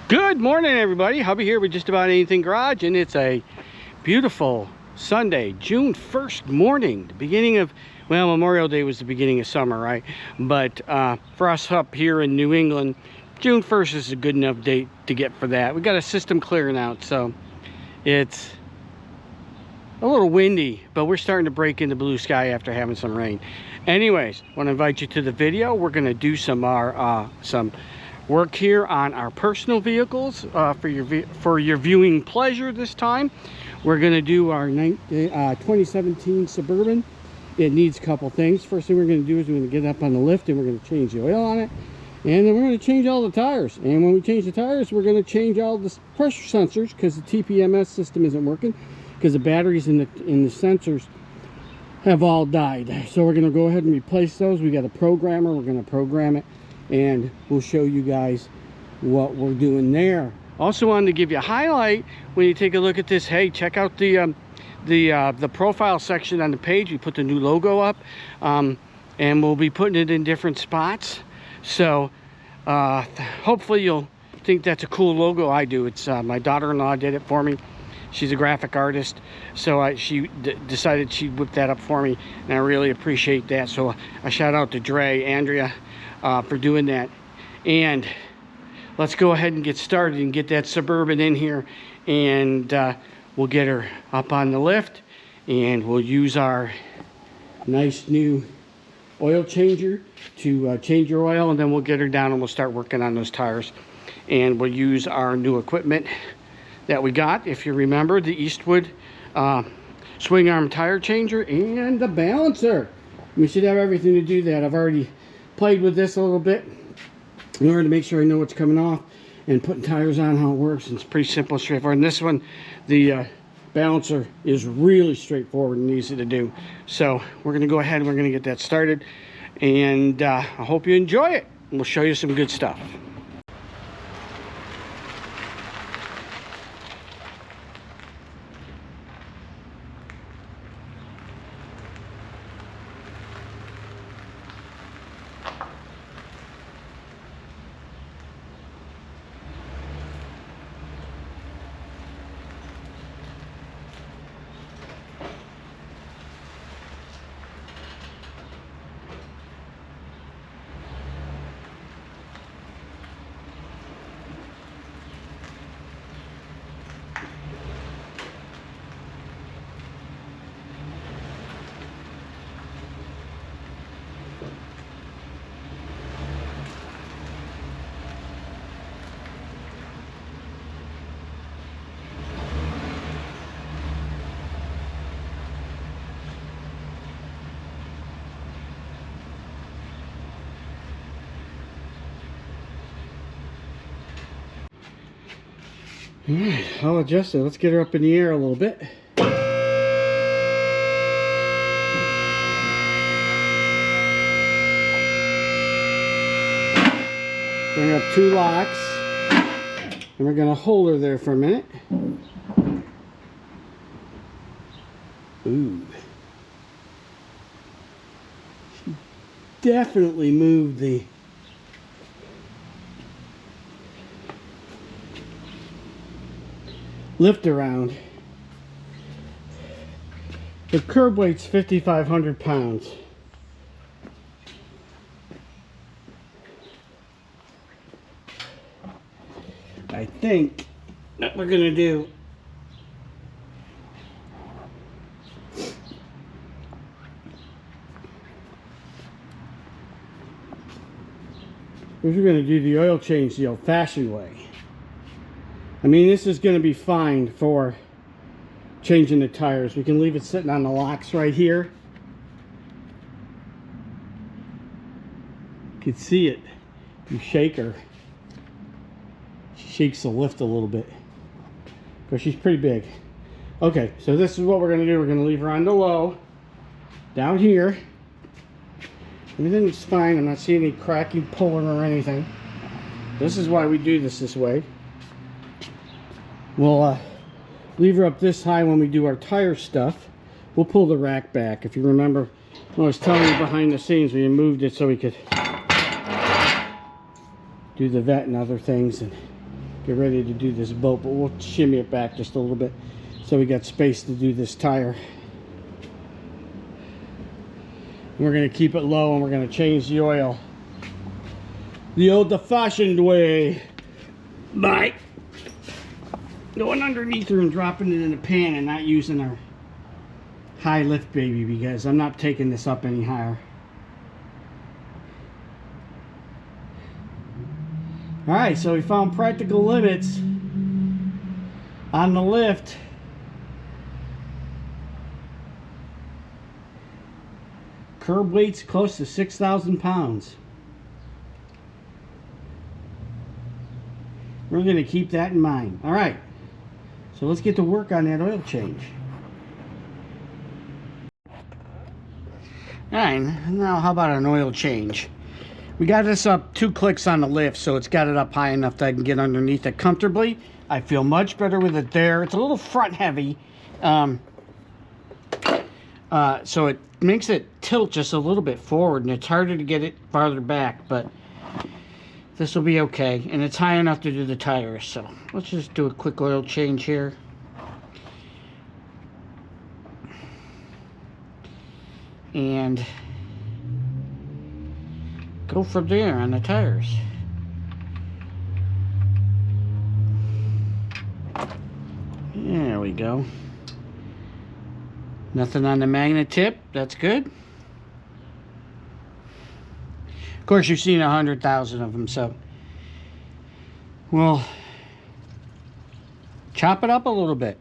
Good morning, everybody. Hubby here with Just About Anything Garage, and it's a beautiful Sunday, June 1st morning, the beginning of, well, Memorial Day was the beginning of summer, right? But for us up here in New England, June 1st is a good enough date to get for that. We got a system clearing out, so it's a little windy, but we're starting to break into blue sky after having some rain. Anyways, I want to invite you to the video. We're going to do some work here on our personal vehicles for your viewing pleasure. This time we're going to do our 2017 Suburban. It needs a couple things. First thing we're going to do is we're going to get up on the lift and we're going to change the oil on it, and then we're going to change all the tires. And when we change the tires, we're going to change all the pressure sensors because the TPMS system isn't working, because the batteries in the sensors have all died. So we're going to go ahead and replace those. We got a programmer. We're going to program it, and we'll show you guys what we're doing there. Also wanted to give you a highlight when you take a look at this. Hey, check out the profile section on the page. We put the new logo up, and we'll be putting it in different spots. So hopefully you'll think that's a cool logo. I do. It's my daughter-in-law did it for me. She's a graphic artist, so she decided she'd whip that up for me, and I really appreciate that. So a shout out to Andrea, for doing that. And let's go ahead and get started and get that Suburban in here, and we'll get her up on the lift, and we'll use our nice new oil changer to change your oil, and then we'll get her down and we'll start working on those tires. And we'll use our new equipment that we got, if you remember, the Eastwood swing arm tire changer and the balancer. We should have everything to do that. I've already played with this a little bit in order to make sure I know what's coming off and putting tires on, how it works. It's pretty simple, straightforward. And this one, the balancer, is really straightforward and easy to do. So we're going to go ahead and we're going to get that started, and I hope you enjoy it, and we'll show you some good stuff. All right, I'll adjust it. Let's get her up in the air a little bit. Bring up 2 locks, and we're going to hold her there for a minute. Ooh. She definitely moved the lift around. The curb weight's 5,500 pounds. I think what we're gonna do is we're gonna do the oil change the old-fashioned way. I mean, this is going to be fine for changing the tires. We can leave it sitting on the locks right here. You can see it. You shake her. She shakes the lift a little bit, because she's pretty big. Okay, so this is what we're going to do. We're going to leave her on the low, down here. Everything's fine. I'm not seeing any cracking, pulling, or anything. This is why we do this way. We'll leave her up this high when we do our tire stuff. We'll pull the rack back. If you remember, when I was telling you behind the scenes, we moved it so we could do the vet and other things, and get ready to do this boat, but we'll shimmy it back just a little bit so we got space to do this tire. We're going to keep it low and we're going to change the oil the old-fashioned way by going underneath her and dropping it in the pan and not using our high lift baby, because I'm not taking this up any higher. Alright, so we found practical limits on the lift. Curb weight's close to 6,000 pounds. We're going to keep that in mind. Alright, so let's get to work on that oil change. Alright, now how about an oil change? We got this up 2 clicks on the lift, so it's got it up high enough that I can get underneath it comfortably. I feel much better with it there. It's a little front heavy, so it makes it tilt just a little bit forward, and it's harder to get it farther back, but this will be okay. And it's high enough to do the tires, so let's just do a quick oil change here. And go from there on the tires. There we go. Nothing on the magnet tip. That's good. Of course, you've seen 100,000 of them, so we'll chop it up a little bit.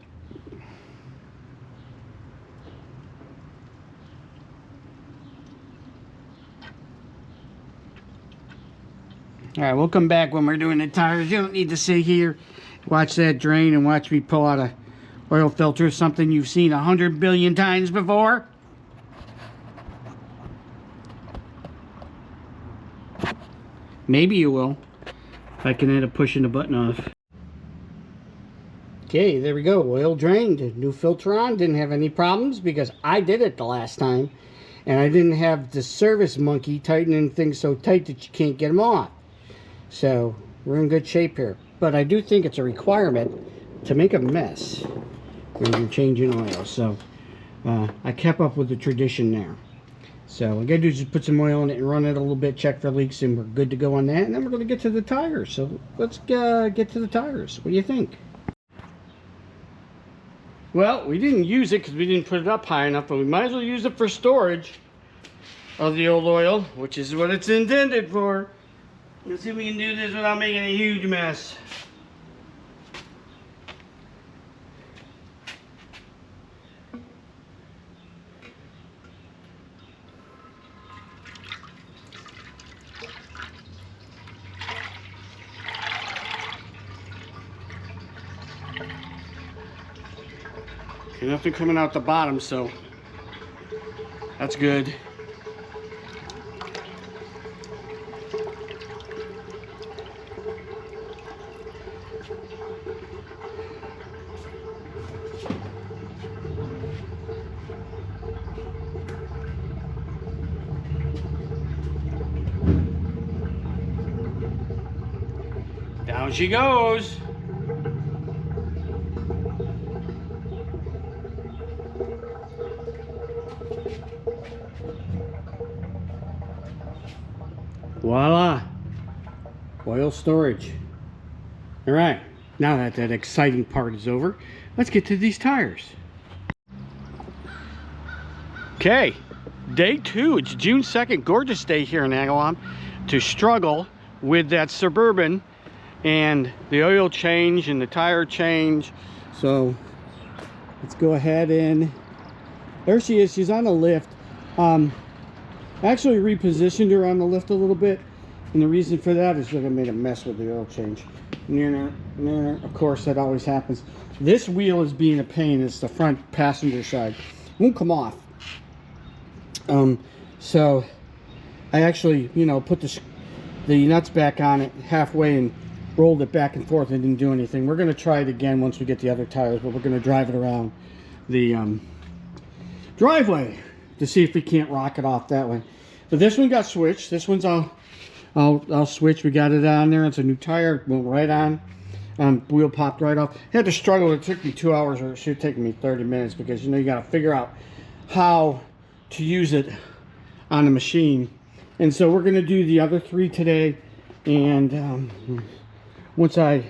Alright, we'll come back when we're doing the tires. You don't need to sit here, watch that drain, and watch me pull out a oil filter, something you've seen 100 billion times before. Maybe you will, if I can end up pushing the button off. Okay, there we go. Oil drained. New filter on. Didn't have any problems because I did it the last time. And I didn't have the service monkey tightening things so tight that you can't get them off. So we're in good shape here, but I do think it's a requirement to make a mess when you're changing oil. So I kept up with the tradition there. So what I gotta do is just put some oil in it and run it a little bit, check for leaks, and we're good to go on that. And then we're gonna get to the tires. So let's get to the tires. What do you think? Well, we didn't use it because we didn't put it up high enough, but we might as well use it for storage of the old oil, which is what it's intended for. Let's see if we can do this without making a huge mess. Okay, nothing coming out the bottom, so that's good. Down she goes. Voila, oil storage. All right, now that that exciting part is over, let's get to these tires. Okay, day 2. It's June 2nd, gorgeous day here in Agawam to struggle with that Suburban and the oil change and the tire change. So let's go ahead and there she is. She's on the lift. Actually repositioned her on the lift a little bit, and the reason for that is that I made a mess with the oil change. Of course, that always happens. This wheel is being a pain. It's the front passenger side. It won't come off. So I actually, put the nuts back on it halfway and rolled it back and forth and didn't do anything. We're going to try it again once we get the other tires, but we're going to drive it around the driveway to see if we can't rock it off that way. But this one got switched. This one's I'll switch. We got it on there. It's a new tire. Went right on. Wheel popped right off. Had to struggle. It took me 2 hours, or it should take me 30 minutes, because you know you got to figure out how to use it on the machine. And so we're going to do the other 3 today. And once I,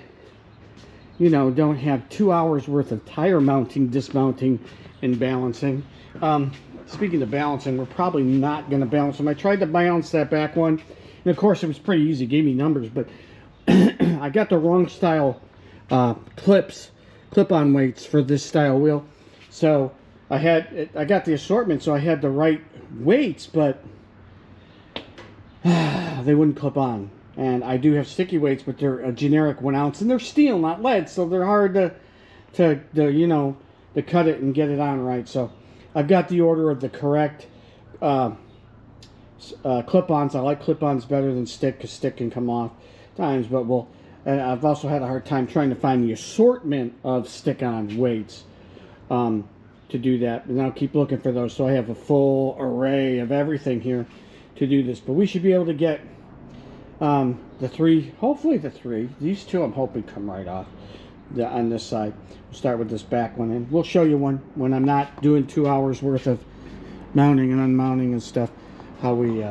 you know, don't have 2 hours worth of tire mounting, dismounting, and balancing. Speaking of balancing, we're probably not going to balance them. I tried to balance that back one, and of course it was pretty easy. It gave me numbers, but I got the wrong style clip-on weights for this style wheel. So I got the assortment, so I had the right weights, but they wouldn't clip on. And I do have sticky weights, but they're a generic 1 ounce, and they're steel, not lead, so they're hard to you know, to cut it and get it on right. So I've got the order of the correct clip-ons. I like clip-ons better than stick, because stick can come off times, but and I've also had a hard time trying to find the assortment of stick-on weights to do that, and I'll keep looking for those, so I have a full array of everything here to do this. But we should be able to get the 3, hopefully the 3. These 2 I'm hoping come right off on this side. We'll start with this back one, and we'll show you when I'm not doing 2 hours worth of mounting and unmounting and stuff, how we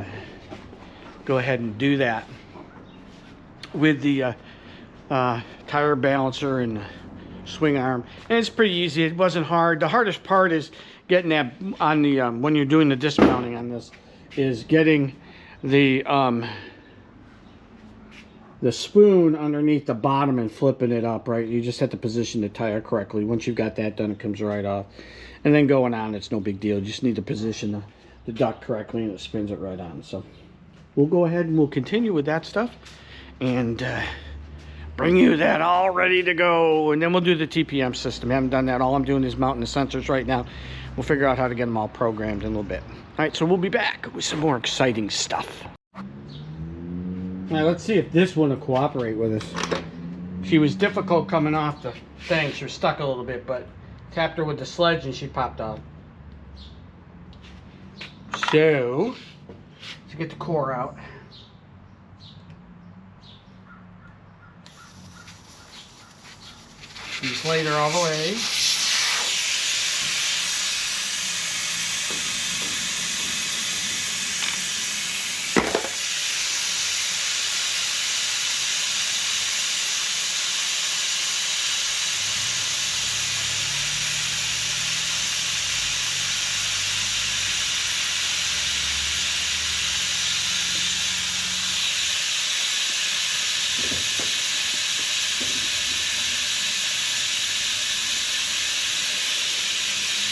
go ahead and do that with the tire balancer and swing arm. And it's pretty easy. It wasn't hard. The hardest part is getting that on the when you're doing the dismounting on this, is getting the spoon underneath the bottom and flipping it up, right? You just have to position the tire correctly. Once you've got that done, it comes right off. And then going on, it's no big deal. You just need to position the duct correctly, and it spins it right on. So we'll go ahead and we'll continue with that stuff, and bring you that all ready to go. And then we'll do the TPM system. I haven't done that. All I'm doing is mounting the sensors right now. We'll figure out how to get them all programmed in a little bit. All right, so we'll be back with some more exciting stuff. Now let's see if this one will cooperate with us. She was difficult coming off the thing. She was stuck a little bit, but tapped her with the sledge and she popped out. So let's get the core out. Deflate her all the way.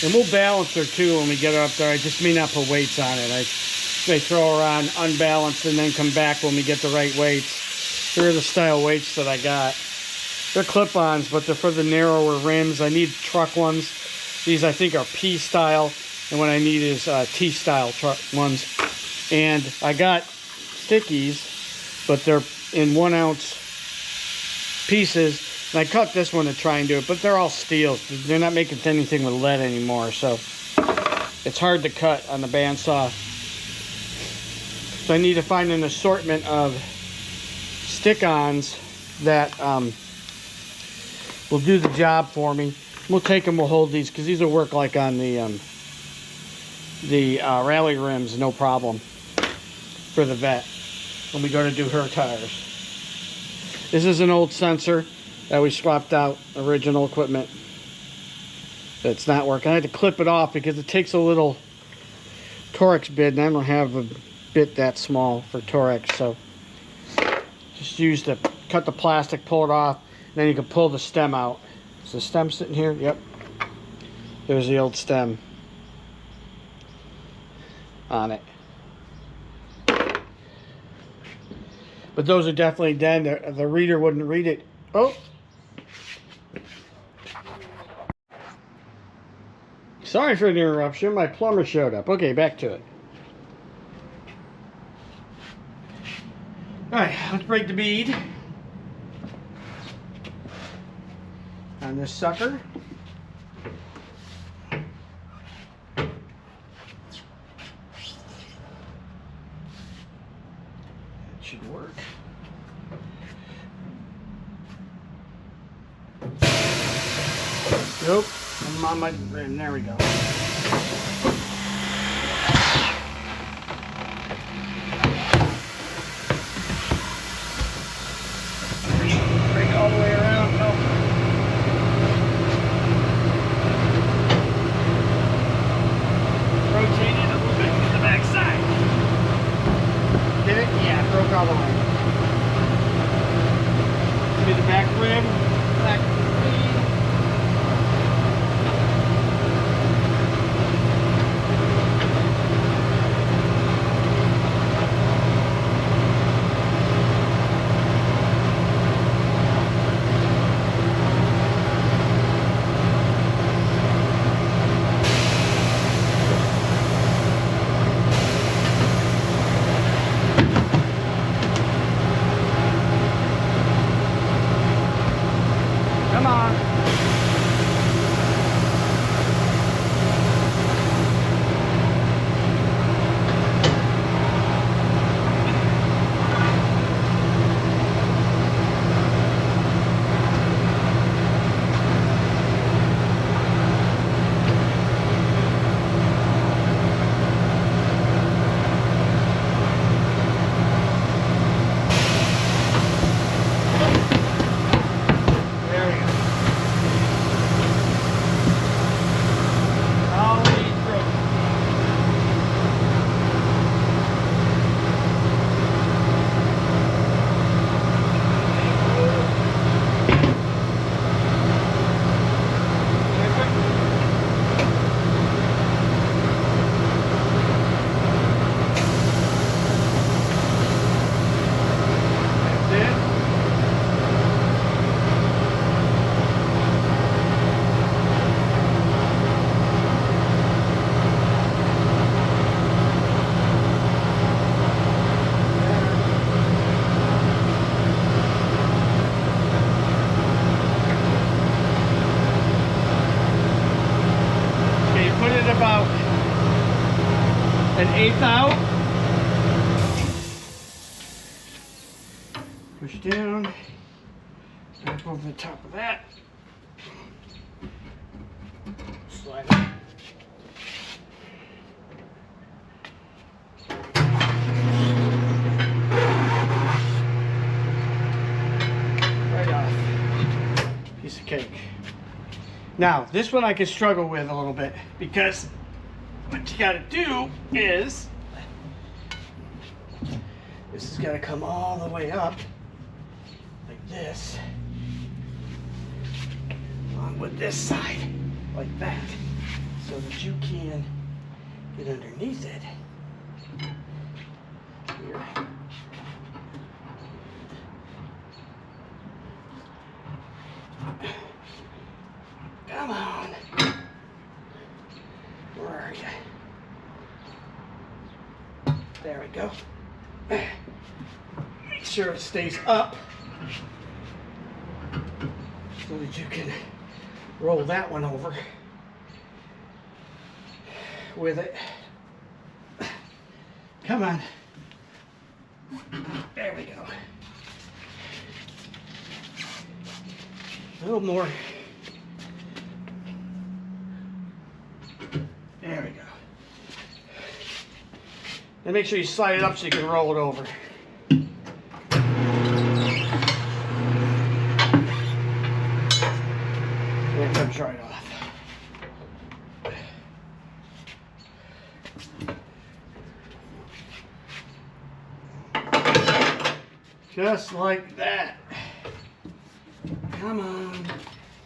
And we'll balance her too when we get her up there. I just may not put weights on it. I may throw her on unbalanced and then come back when we get the right weights. Here are the style weights that I got. They're clip-ons, but they're for the narrower rims. I need truck ones. These I think are P style, and what I need is T style truck ones. And I got stickies, but they're in 1 ounce pieces. And I cut this one to try and do it, but they're all steel. They're not making anything with lead anymore, so it's hard to cut on the bandsaw. So I need to find an assortment of stick-ons that will do the job for me. We'll take them, we'll hold these, because these will work like on the rally rims, no problem, for the vet when we go to do her tires. This is an old sensor that we swapped out, original equipment. It's not working. I had to clip it off because it takes a little Torex bit, and I don't have a bit that small for Torex, so just use the, cut the plastic, pull it off, and then you can pull the stem out. Is the stem sitting here? Yep. There's the old stem on it. But those are definitely dead. The reader wouldn't read it. Oh! Sorry for the interruption. My plumber showed up. Okay, back to it. Alright, let's break the bead on this sucker. It should work. Nope. I'm on my, and there we go. Break all the way around. No. Rotate it a little bit to the back side. Did it? Yeah, broke all the way. Do the back rim. Back rim. Come on. There we go. All the way through. That's it. Okay, you put it about an eighth out. Push down. Up over the top of that. Slide it. Right off. Piece of cake. Now, this one I can struggle with a little bit because what you gotta do is this has gotta come all the way up like this, along with this side, like that, so that you can get underneath it. Here. Come on. Where are you? There we go. Make sure it stays up so that you can roll that one over with it. Come on. There we go. A little more. There we go. And make sure you slide it up so you can roll it over. And it comes right off. Just like that. Come on.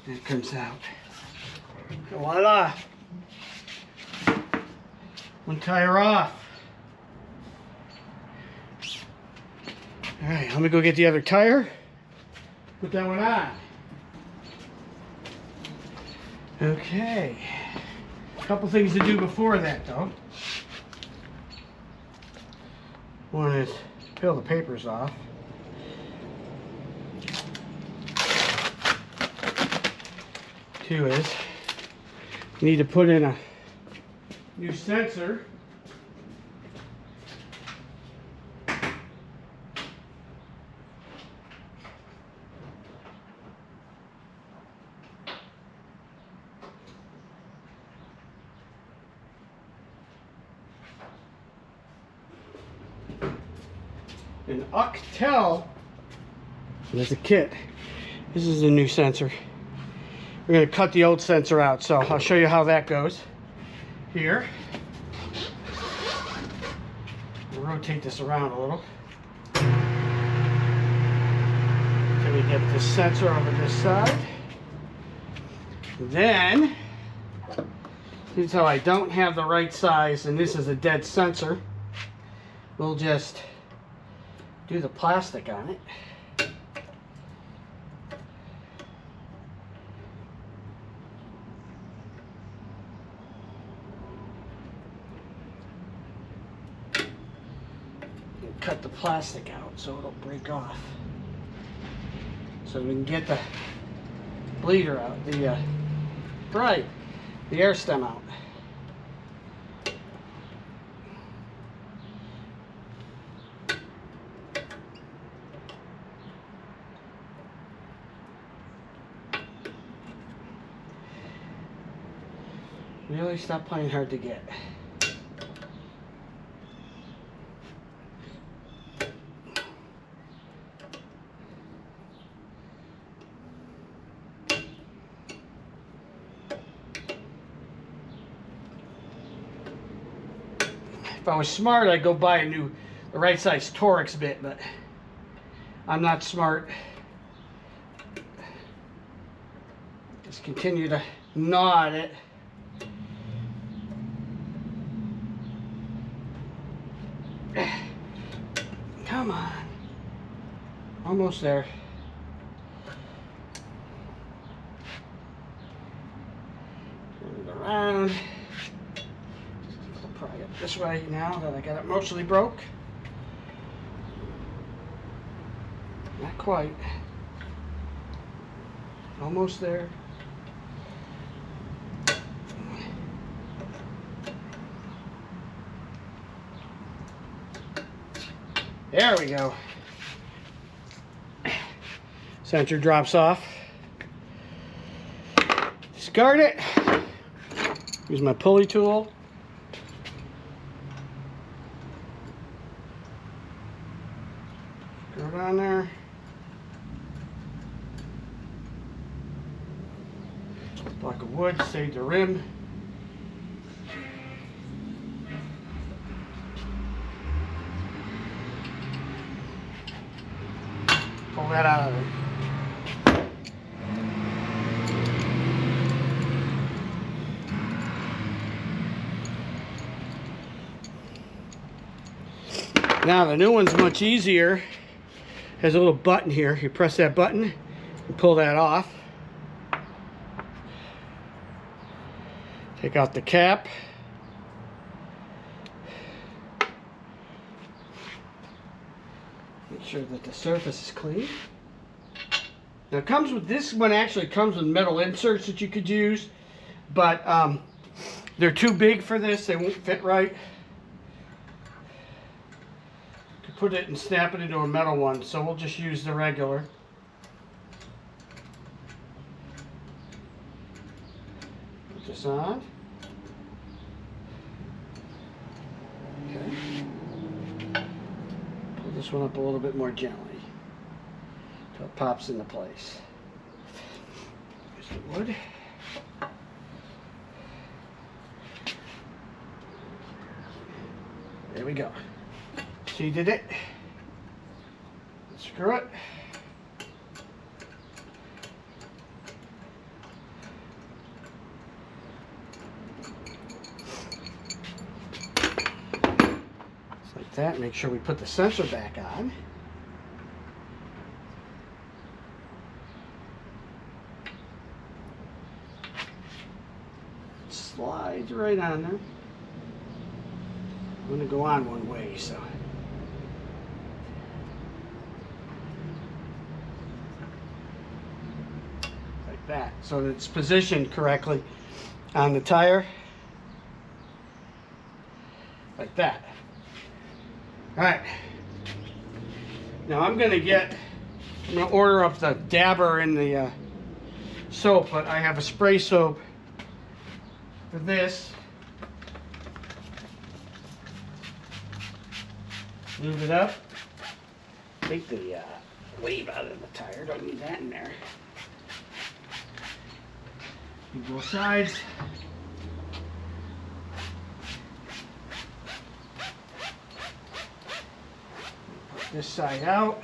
And it comes out. Voila. One tire off. All right, let me go get the other tire. Put that one on. Okay. A couple things to do before that, though. One is peel the papers off. Two is you need to put in a new sensor. an Octel. There's a kit. This is a new sensor. We're going to cut the old sensor out, so I'll show you how that goes. Here. We'll rotate this around a little. Till we get the sensor over this side. Then, here's how I don't have the right size, and this is a dead sensor. We'll just do the plastic on it. Cut the plastic out so it'll break off, so we can get the bleeder out, the air stem out. Really stop playing hard to get. If I was smart, I'd go buy the right size Torx bit, but I'm not smart. Just continue to gnaw at it. Come on. Almost there. Turn it around. Probably up this way now that I got it mostly broke. Not quite. Almost there. There we go. Sensor drops off. Discard it. Use my pulley tool. Go down there. Block of wood, save the rim. Pull that out of there. Now the new one's much easier. Has a little button here. You press that button and pull that off. Take out the cap. Make sure that the surface is clean. Now it comes with, this one actually comes with metal inserts that you could use, but they're too big for this. They won't fit right. You could put it and snap it into a metal one, so we'll just use the regular. Put this on. Okay. Pull this one up a little bit more gently so it pops into place. Here's the wood. There we go. Seated it. Screw it. Just like that. Make sure we put the sensor back on. Slides right on there. I'm going to go on one way, so. Like that, so that it's positioned correctly on the tire. Like that. Alright. Now I'm going to order up the dabber and the soap, but I have a spray soap for this. Lube it up. take the wave out of the tire. Don't need that in there. Do both sides. Put this side out.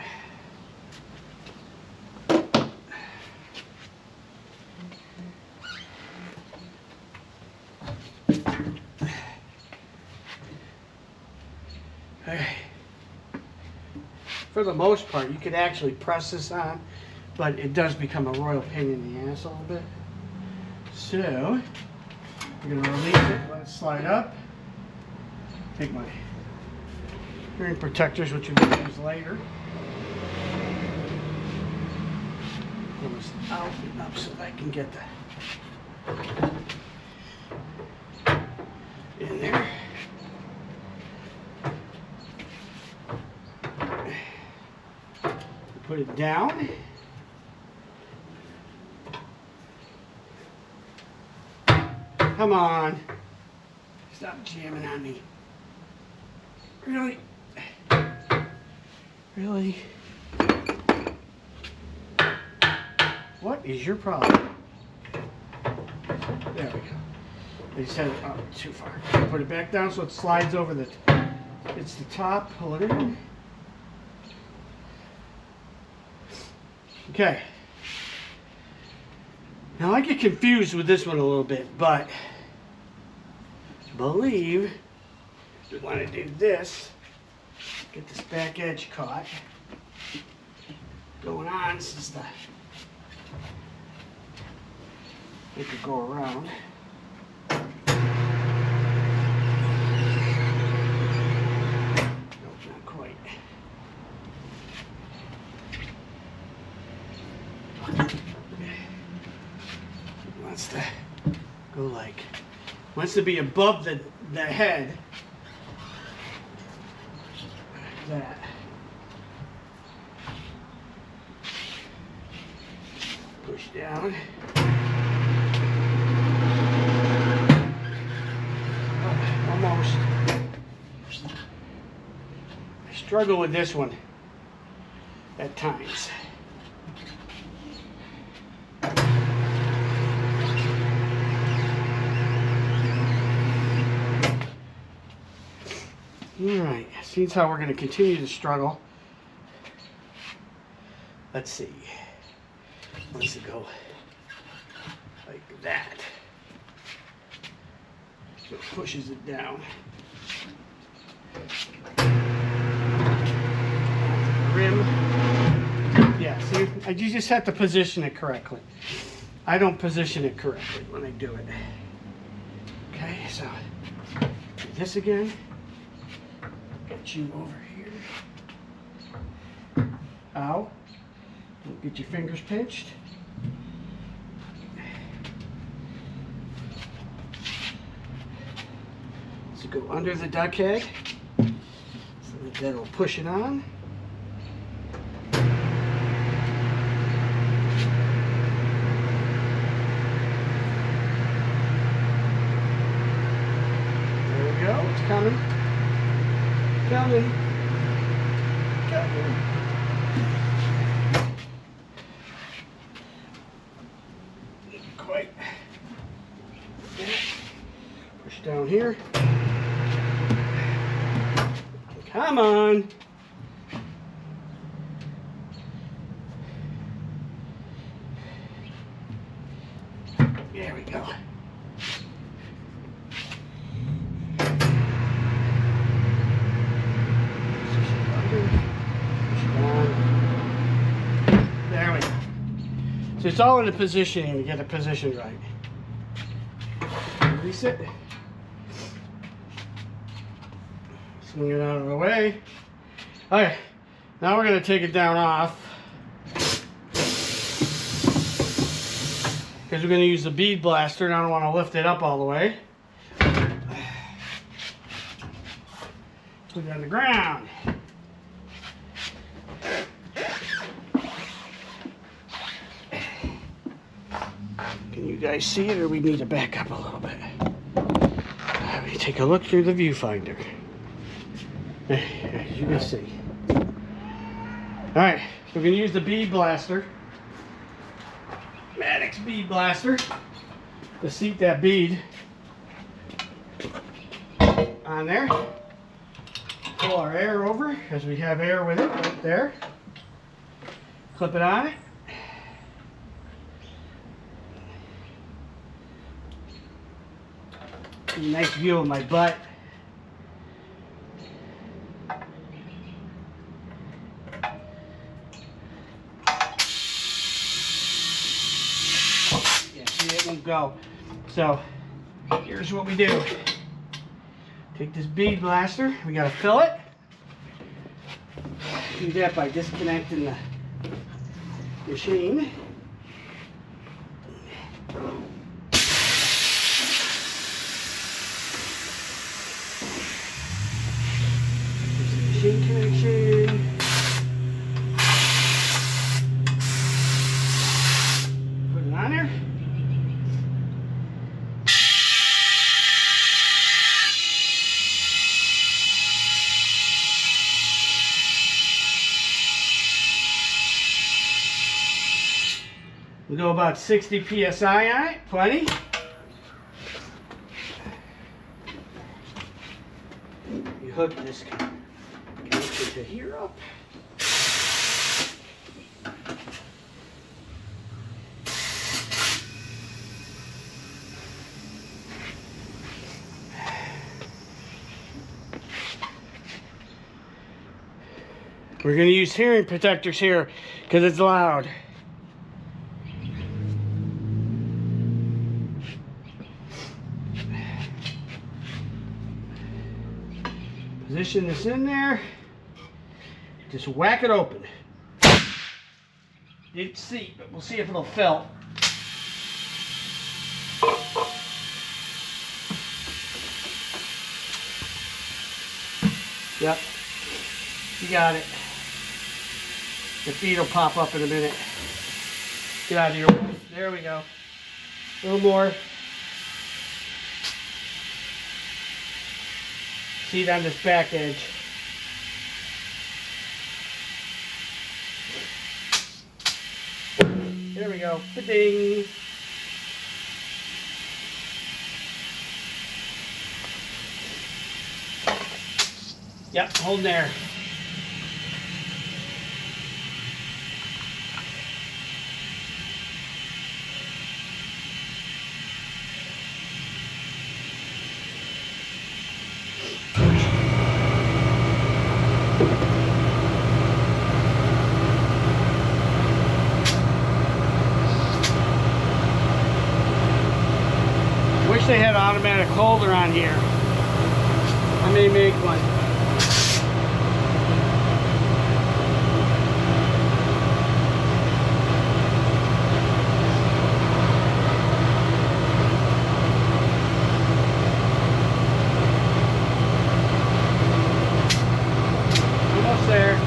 For the most part, you could actually press this on, but it does become a royal pain in the ass a little bit. So, I'm going to release it, let it slide up. Take my hearing protectors, which we're going to use later. Pull this out and up so that I can get the in there. Put it down. Come on. Stop jamming on me. Really? Really? What is your problem? There we go. I just had it up too far. Put it back down so it slides over the, it's the top. Pull it in. Okay. Now I get confused with this one a little bit, but I believe we want to do this. Get this back edge caught. Going on since the it could go around. Nope, not quite. Wants to go like, wants to be above the head. Like that. Push down. Oh, almost. I struggle with this one at times. Alright, seems how we're going to continue to struggle. Let's see. Let's go like that. So it pushes it down. Rim. Yeah, see, you just have to position it correctly. I don't position it correctly when I do it. Okay, so do this again. Get you over here. Ow. Don't get your fingers pinched. So go under the duck head so that that'll push it on. There we go. It's coming. Coming. Coming. Quite. Push down here. Come on. There we go. There we go. So it's all in the positioning to get it positioned right. Release it. Swing it out of the way. Okay, now we're going to take it down off. Because we're going to use the bead blaster and I don't want to lift it up all the way. Put it on the ground. Can you guys see it, or we need to back up a little bit? Let me take a look through the viewfinder. As you can see. All right, we're gonna use the bead blaster, Maddox bead blaster, to seat that bead on there. Pull our air over, as we have air with it right there. Clip it on it. Nice view of my butt. Yeah, see, it won't go. So here's what we do. Take this bead blaster, we gotta fill it. Do that by disconnecting the machine. Machine connection. Put it on there. We'll go about 60 psi on it, plenty. You hook this connection to here up. We're going to use hearing protectors here because it's loud. Position this in there. Just whack it open. Didn't see, but we'll see if it'll fill. Yep, you got it. The feed will pop up in a minute. Get out of here. There we go. A little more. Seat on this back edge. There we go. Ba-ding. Yep, hold there. Wish they had an automatic holder on here. I may make one. Almost there.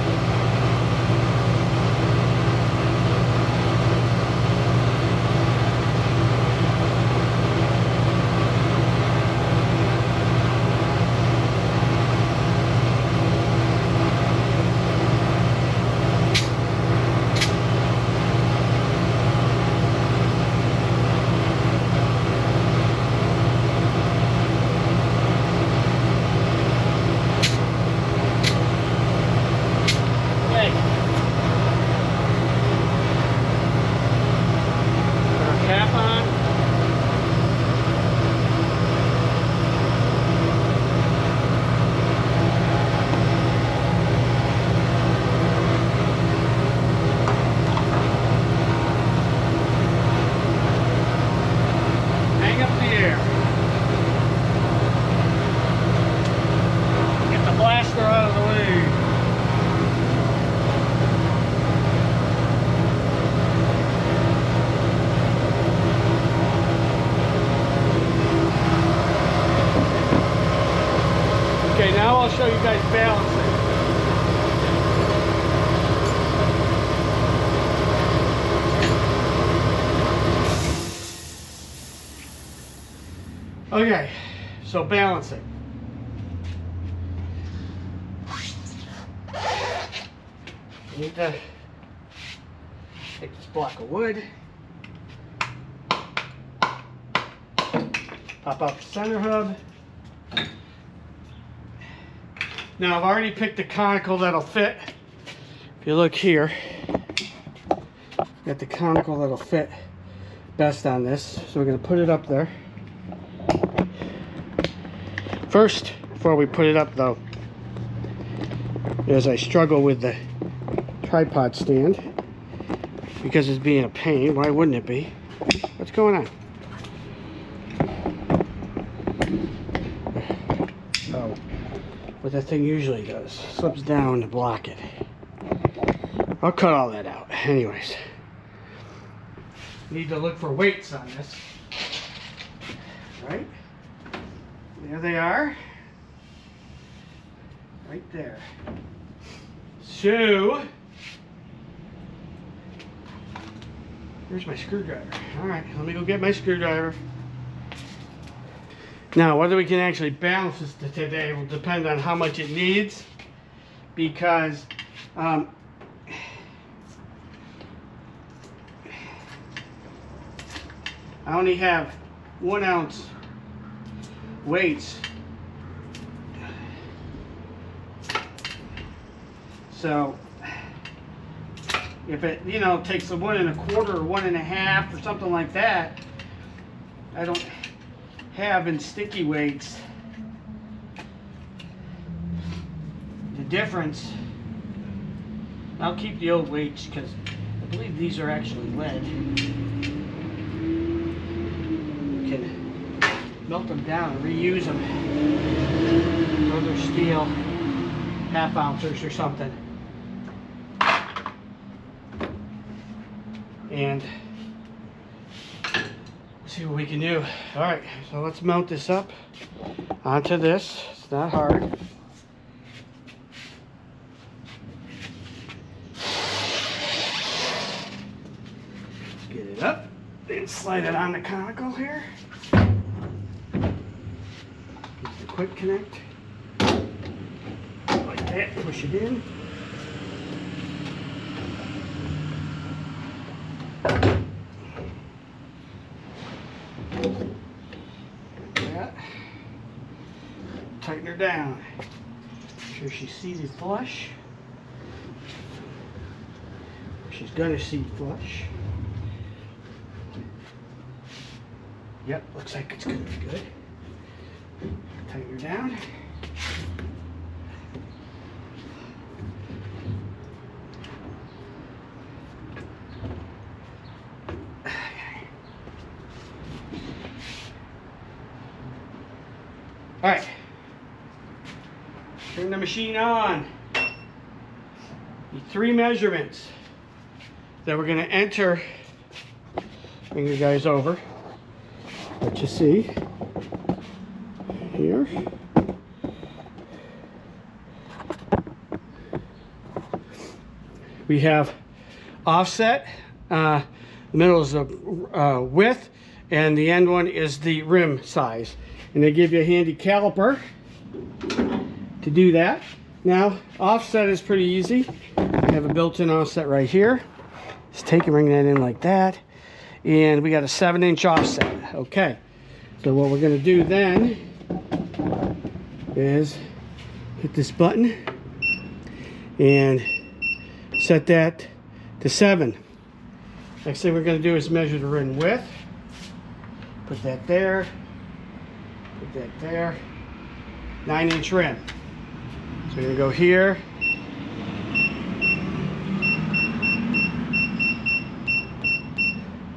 Okay, now I'll show you guys balancing. Okay, so balancing. Need to take this block of wood, pop out the center hub. Now I've already picked a conical that'll fit. If you look here, got the conical that'll fit best on this. So we're going to put it up there. First, before we put it up though, as I struggle with the tripod stand because it's being a pain. Why wouldn't it be? What's going on? Oh, what that thing usually does, slips down to block it. I'll cut all that out. Anyways, need to look for weights on this. Right? There they are. Right there. So, here's my screwdriver. Alright, let me go get my screwdriver. Now, whether we can actually balance this today will depend on how much it needs, because I only have 1 ounce weights. So if it, you know, takes a 1 1/4 or 1 1/2 or something like that, I don't have in sticky weights the difference. I'll keep the old weights because I believe these are actually lead. You can melt them down and reuse them. Or they're steel, 1/2 ounces or something. And see what we can do. All right, so let's mount this up onto this. It's not hard. Get it up and slide it on the conical here. Use the quick connect. Like that, push it in. Tighten her down. Make sure she's seated flush. She's gonna seat flush. Yep, looks like it's gonna be good. Tighten her down. All right. Turn the machine on. The 3 measurements that we're going to enter. Bring you guys over. What you see here. We have offset. The middle is the width, and the end one is the rim size. And they give you a handy caliper to do that. Now, offset is pretty easy. We have a built-in offset right here. Just take and bring that in like that. And we got a 7-inch offset. Okay. So what we're going to do then is hit this button and set that to 7. Next thing we're going to do is measure the rim width. Put that there. Put that there. 9-inch rim. So we're going to go here.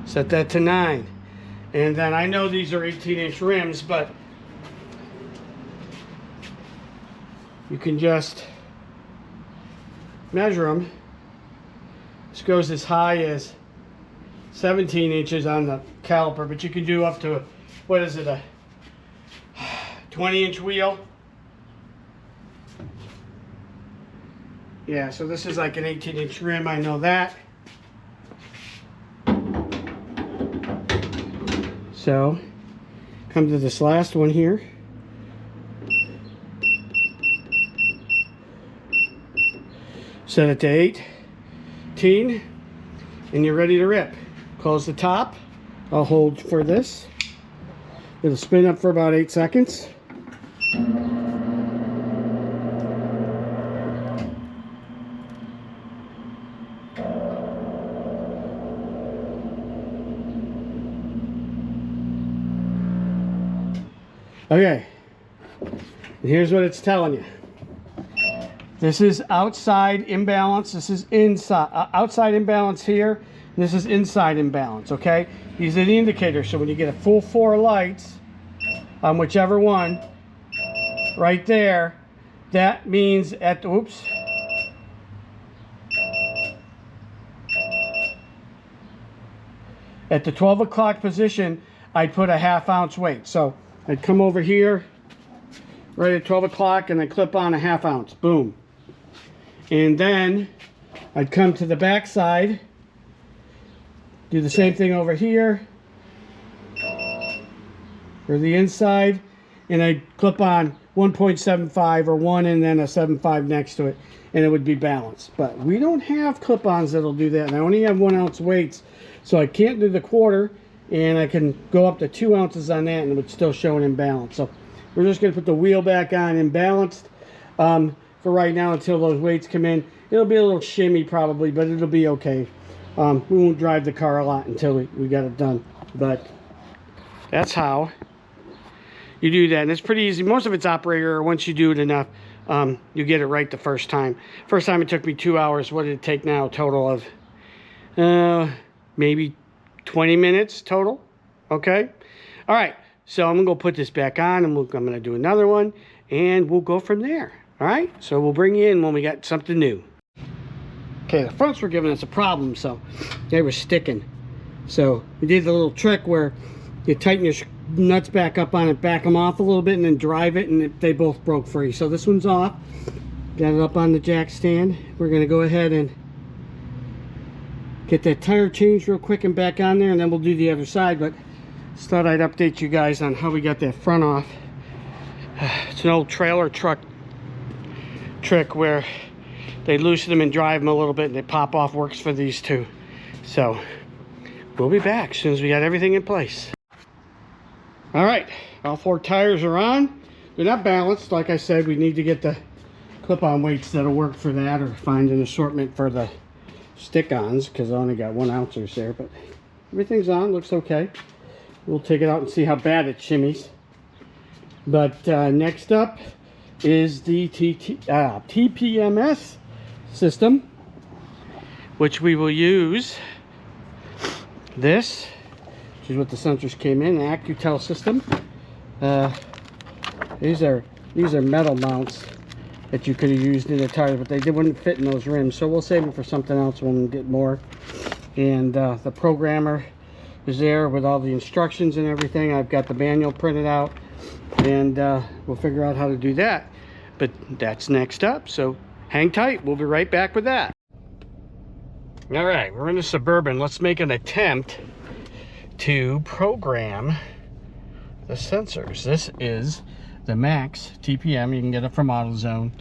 Set that to 9. And then I know these are 18-inch rims, but you can just measure them. This goes as high as 17 inches on the caliper, but you can do up to, what is it, a 20-inch wheel? Yeah, so this is like an 18-inch rim, I know that. So, come to this last one here. Set it to 8. 13, and you're ready to rip. Close the top. I'll hold for this. It'll spin up for about 8 seconds. Okay, and here's what it's telling you. This is outside imbalance. This is inside outside imbalance here. This is inside imbalance. Okay, these are the indicators. So when you get a full 4 lights on whichever one, right there, that means at the oops. At the 12 o'clock position, I'd put a 1/2 ounce weight. So I'd come over here right at 12 o'clock and I clip on a 1/2 ounce. Boom. And then I'd come to the back side, do the same thing over here for the inside, and I'd clip on 1.75 or 1 and then a 7.5 next to it, and it would be balanced. But we don't have clip-ons that'll do that, and I only have 1 ounce weights, so I can't do the quarter, and I can go up to 2 ounces on that and it would still show an imbalance. So we're just going to put the wheel back on imbalanced for right now until those weights come in. It'll be a little shimmy probably, but it'll be okay. We won't drive the car a lot until we got it done. But that's how you do that, and it's pretty easy. Most of it's operator. Once you do it enough, you get it right the first time. First time it took me 2 hours. What did it take now? A total of maybe 20 minutes total. Okay. All right. So I'm gonna go put this back on, and I'm gonna do another one, and we'll go from there. All right. So we'll bring you in when we got something new. Okay. The fronts were giving us a problem, so they were sticking. So we did the little trick where you tighten your nuts back up on it, back them off a little bit, and then drive it, and they both broke free. So this one's off. Got it up on the jack stand. We're gonna go ahead and get that tire changed real quick and back on there, and then we'll do the other side. But just thought I'd update you guys on how we got that front off. It's an old trailer truck trick where they loosen them and drive them a little bit and they pop off. Works for these two. So we'll be back as soon as we got everything in place. All right, all 4 tires are on. They're not balanced. Like I said, we need to get the clip-on weights that'll work for that, or find an assortment for the stick-ons, because I only got 1 ounces there. But everything's on, looks okay. We'll take it out and see how bad it shimmies. But next up is the TPMS system, which we will use this, which is what the sensors came in, an AccuTel system. These are metal mounts that you could have used in the tires, but they wouldn't fit in those rims, so we'll save them for something else when we get more. And the programmer is there with all the instructions and everything. I've got the manual printed out, and we'll figure out how to do that. But that's next up, so hang tight. We'll be right back with that. All right, we're in the Suburban. Let's make an attempt to program the sensors. This is the Max TPM. You can get it from AutoZone.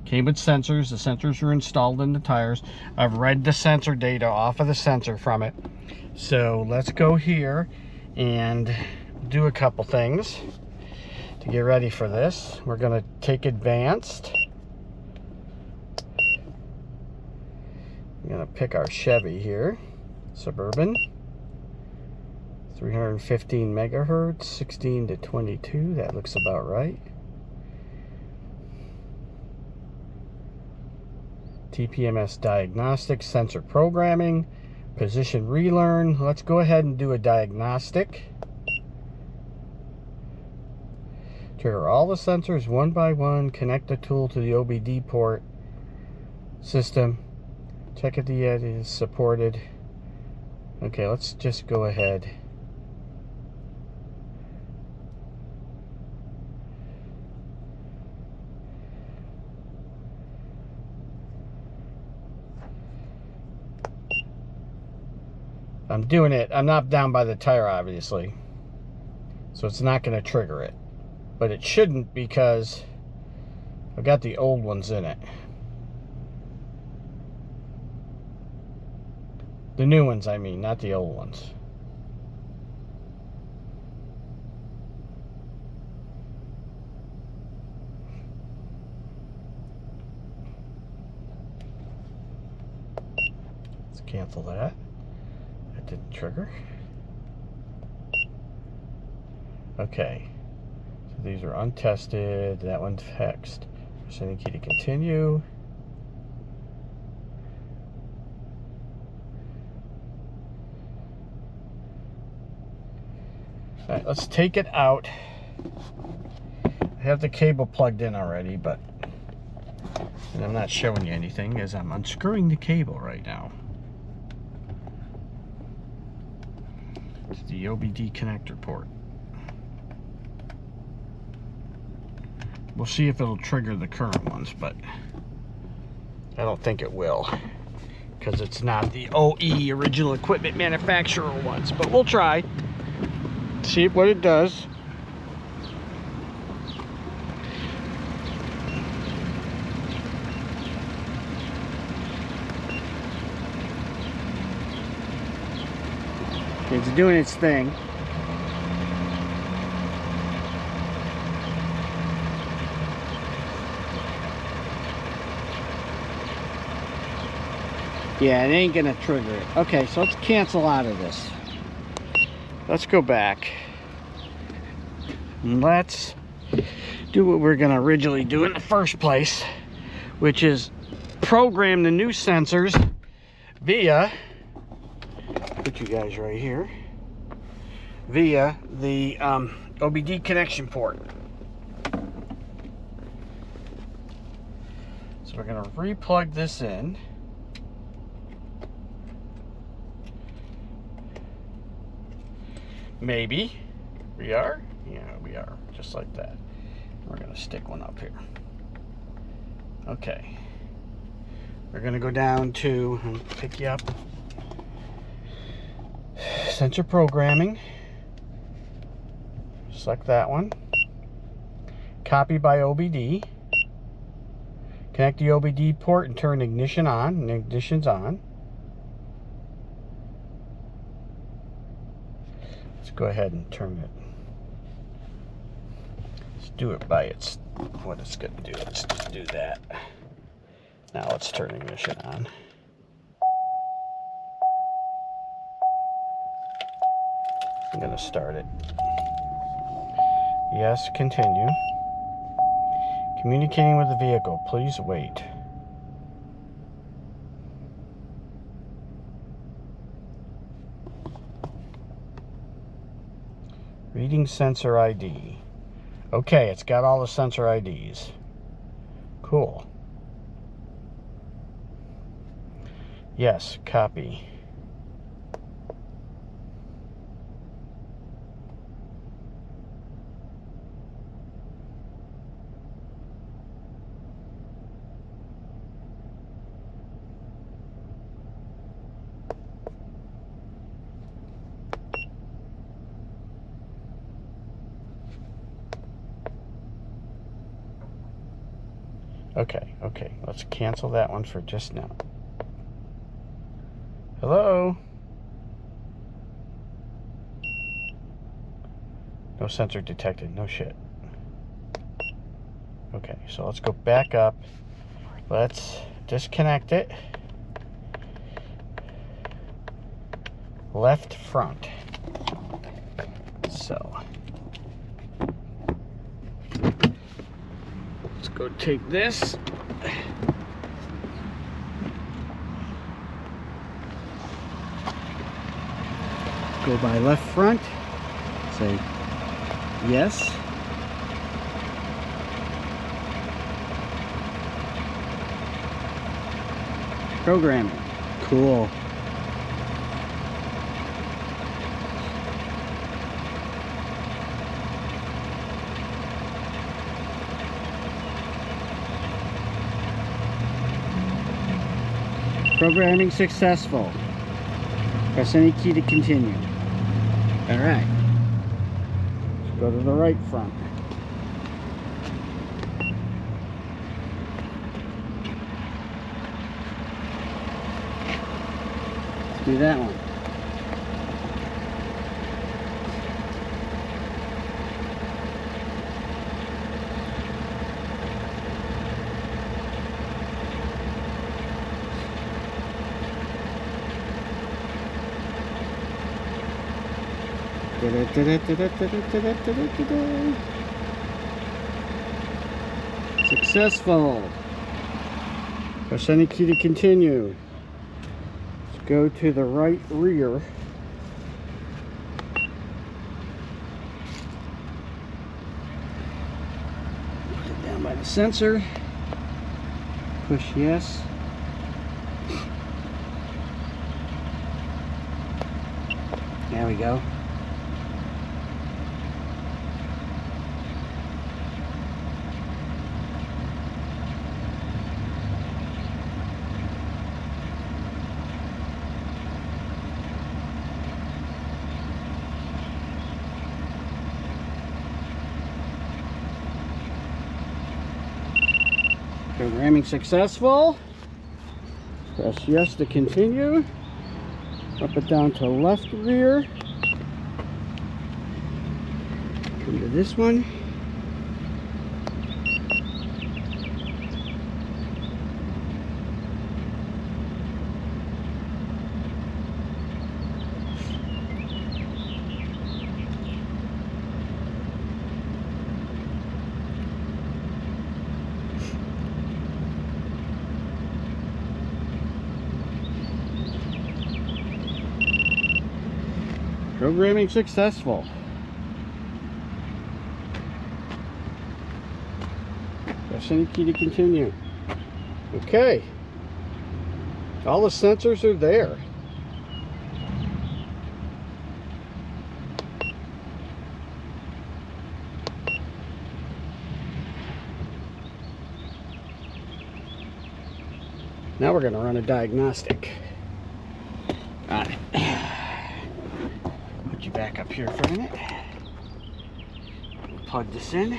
Came with sensors. The sensors are installed in the tires. I've read the sensor data off of the sensor from it. So let's go here and do a couple things to get ready for this. We're going to take advanced. I'm going to pick our Chevy here, Suburban. 315 megahertz, 16 to 22. That looks about right. TPMS diagnostic, sensor programming, position relearn. Let's go ahead and do a diagnostic. Trigger all the sensors one by one. Connect the tool to the OBD port system. Check if the edit is supported. Okay, let's just go ahead. I'm doing it. I'm not down by the tire, obviously, so it's not going to trigger it. But it shouldn't, because I've got the old ones in it. The new ones, I mean, not the old ones. Let's cancel that. That didn't trigger. Okay. So these are untested. That one's hexed. Sending key to continue. All right, let's take it out. I have the cable plugged in already, but and I'm not showing you anything as I'm unscrewing the cable right now. It's the OBD connector port. We'll see if it'll trigger the current ones, but I don't think it will, because it's not the OE original equipment manufacturer ones, but we'll try. See what it does. It's doing its thing. Yeah, it ain't gonna trigger it. Okay, so let's cancel out of this. Let's go back. Let's do what we're gonna originally do in the first place, which is program the new sensors via, put you guys right here, via the OBD connection port. So we're gonna re-plug this in. Maybe we are. Yeah, we are. Just like that. We're going to stick one up here. Okay. We're going to go down to, pick you up, sensor programming. Select that one. Copy by OBD. Connect the OBD port and turn ignition on. And ignition's on. Go ahead and turn it. Let's do it by its what it's going to do. Let's just do that. Now let's turn ignition on. I'm going to start it. Yes, continue. Communicating with the vehicle. Please wait. Reading sensor ID. Okay, it's got all the sensor IDs. Cool. Yes, copy. Okay, let's cancel that one for just now. Hello? No sensor detected, no shit. Okay, so let's go back up. Let's disconnect it. Left front. So let's go take this. Go by left front. Say yes. Programming. Cool. Programming successful. Press any key to continue. All right. Let's go to the right front. Do that one. Successful. Press any key to continue. Let's go to the right rear. Put it down by the sensor. Push yes. There we go. Programming successful. Press yes to continue. Up and down to left rear. Come to this one. Programming successful. Press any key to continue. Okay. All the sensors are there. Now we're going to run a diagnostic. Got it. Put you back up here for a minute. Plug this in.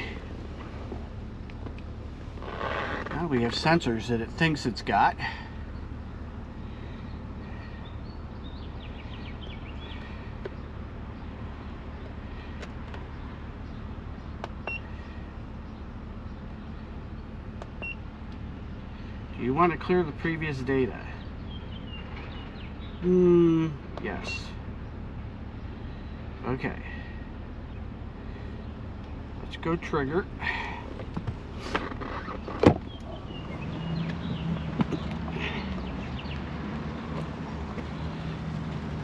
Now we have sensors that it thinks it's got. Do you want to clear the previous data? Yes. Okay. Let's go trigger.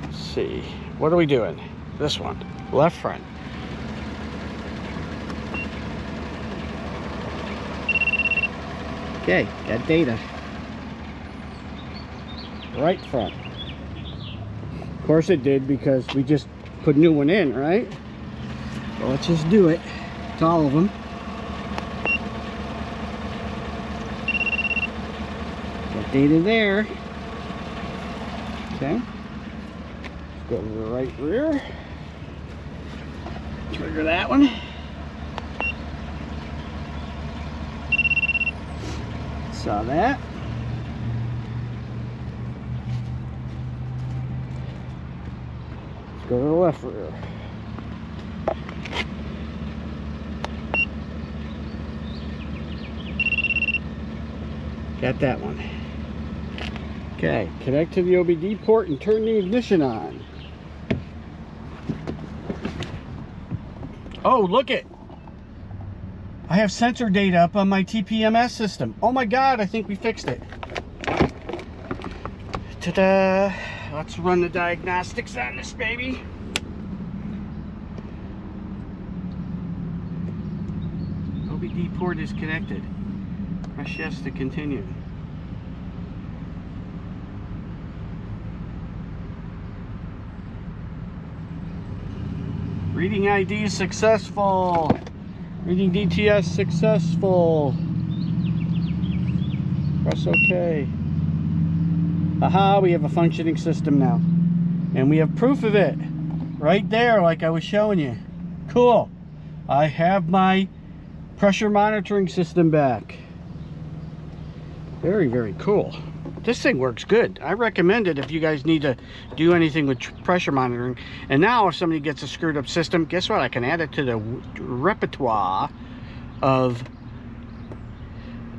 Let's see. What are we doing? This one. Left front. Okay, got data. Right front. Of course it did because we just put a new one in, right? So let's just do it to all of them. Got data there. Okay. Let's go to the right rear. Trigger that one. Saw that. Let's go to the left rear. Got that one. Okay, connect to the OBD port and turn the ignition on. Oh, look it! I have sensor data up on my TPMS system. Oh my God, I think we fixed it. Ta-da! Let's run the diagnostics on this baby. OBD port is connected. Press yes to continue. Reading ID successful. Reading DTS successful. Press OK. Aha, we have a functioning system now. And we have proof of it. Right there, like I was showing you. Cool. I have my pressure monitoring system back. Very, very cool. this thing works good. I recommend it if you guys need to do anything with pressure monitoring. And now if somebody gets a screwed up system, guess what? I can add it to the repertoire of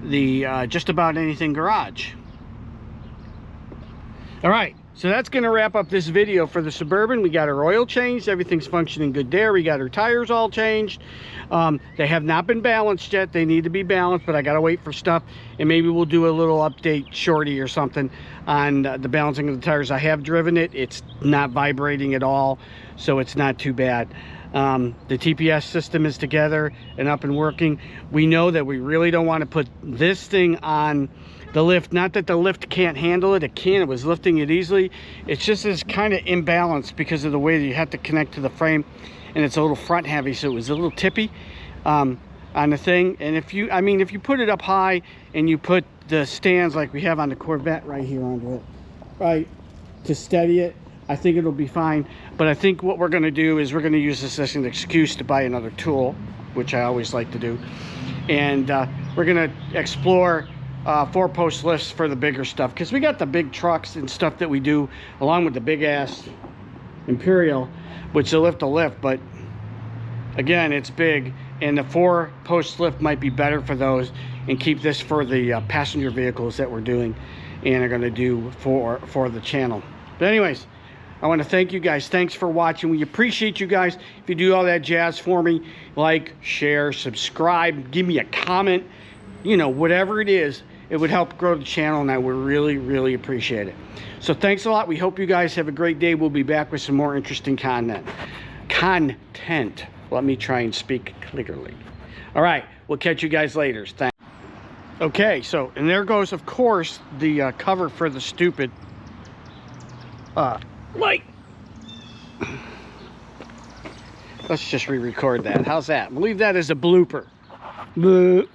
the just about anything garage. All right, so that's going to wrap up this video for the Suburban. We got our oil changed, everything's functioning good there. We got our tires all changed. They have not been balanced yet. They need to be balanced, but I got to wait for stuff, and maybe we'll do a little update shorty or something on the balancing of the tires. I have driven it. It's not vibrating at all, so it's not too bad. The TPMS system is together and up and working. We know that we really don't want to put this thing on the lift. Not that the lift can't handle it. It can. It was lifting it easily. It's just this kind of imbalance because of the way that you have to connect to the frame, and it's a little front heavy, so it was a little tippy on the thing. And if you, I mean, if you put it up high and you put the stands like we have on the Corvette right here under it, right, to steady it, I think it'll be fine. But I think what we're going to do is we're going to use this as an excuse to buy another tool, which I always like to do. And we're going to explore 4-post lifts for the bigger stuff, because we got the big trucks and stuff that we do along with the big ass Imperial, which will lift a lift, but again, it's big, and the 4-post lift might be better for those, and keep this for the passenger vehicles that we're doing and are going to do for the channel. But anyways, I want to thank you guys. Thanks for watching. We appreciate you guys. If you do all that jazz for me, like, share, subscribe, give me a comment, you know, whatever it is, it would help grow the channel, and I would really, really appreciate it. So thanks a lot. We hope you guys have a great day. We'll be back with some more interesting content. Let me try and speak clearly. All right, we'll catch you guys later. Thanks. Okay, so, and there goes, of course, the cover for the stupid light. Let's just re-record that. How's that? We'll leave that as a blooper. Bleh.